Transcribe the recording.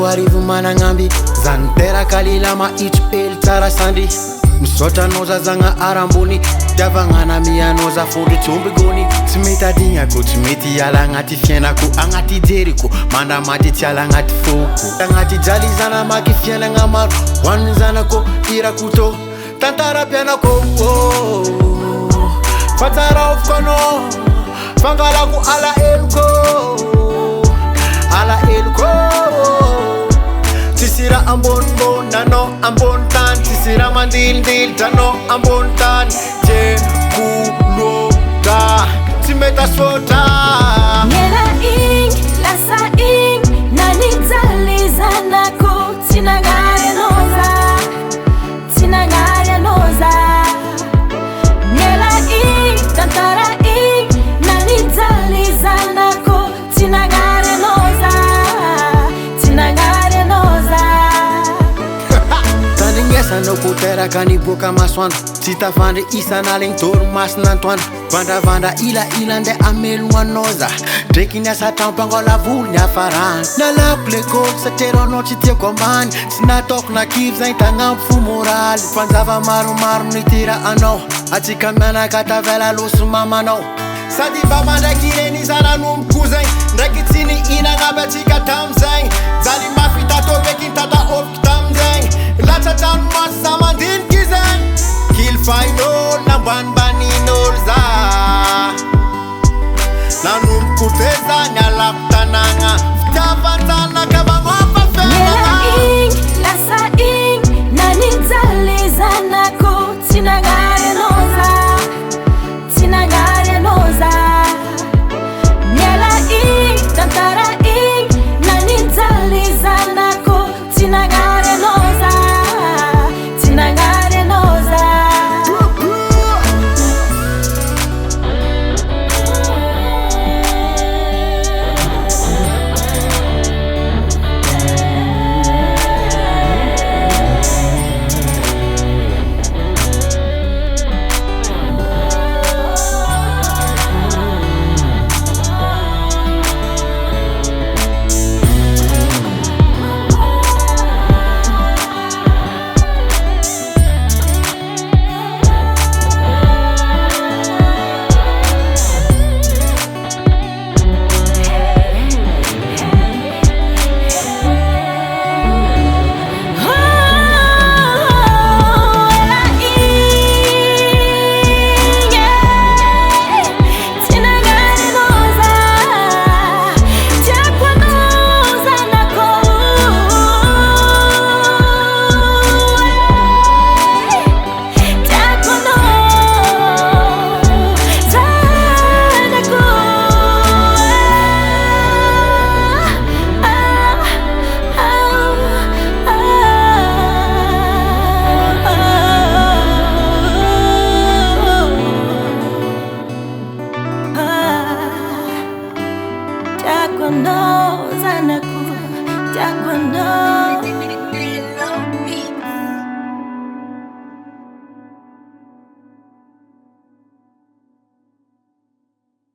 arivo mananamby zany teraka lilama itro ely tsara sandry misaotra anao zazagna arambony tiavagnana mianao za fondro tsombigony tsy mety adignako tsy mety hiala agnaty fiainako agnaty jeriko mandramaty tsy ala agnaty foko agnaty jaly zana maky fiainagna maro hoan'ny zanako irakotô tantara-pianako fa tsara ovoko anao fangalako ala eloko tsisy raha ambonimbony nanao ambony tany tsisy raha mandilindily dranao ambony tany jekolôga tsy mety asotra Miela igny lasa igny nanijaly zanako tsy nagnary anao za tsy nagnary anao za Miela igny tantara igny nanijaly zanako tsy nagnary anao za tsy nagnary anao za tanignesanao ko teraka niboaka masoandro tsy tafandry isan'aligny torimasina antoandro vandravandra ila nde amelogno anao za ndraiky niasa trampangala volo ny afarany nalako lekôly satria ranao tsy tiako ambany tsy nataoko nakivy zay tagnampy fo moraly fanjava maromaro nitira anao atsika mianaka tavela loso mamanao sady vama ndraiky ireny zananomoko zay ndraiky tsy nihinagnaby atsika tamizay jaly mafitatovekiny tata oviky tamizay latsatrano maso za mandiniky zay kilfain'olo nambanibanin'olo za nanomoko te zany alako tanagna fitiavan-janaka magnofa Miela igny lasa igny nanijaly zanako tsy nagnary anao za tsy nagnary anao za Miela igny tantara igny nanijaly zanako tsy nagnary anao za tsy nagnary anao za Jagono zanaku, jagono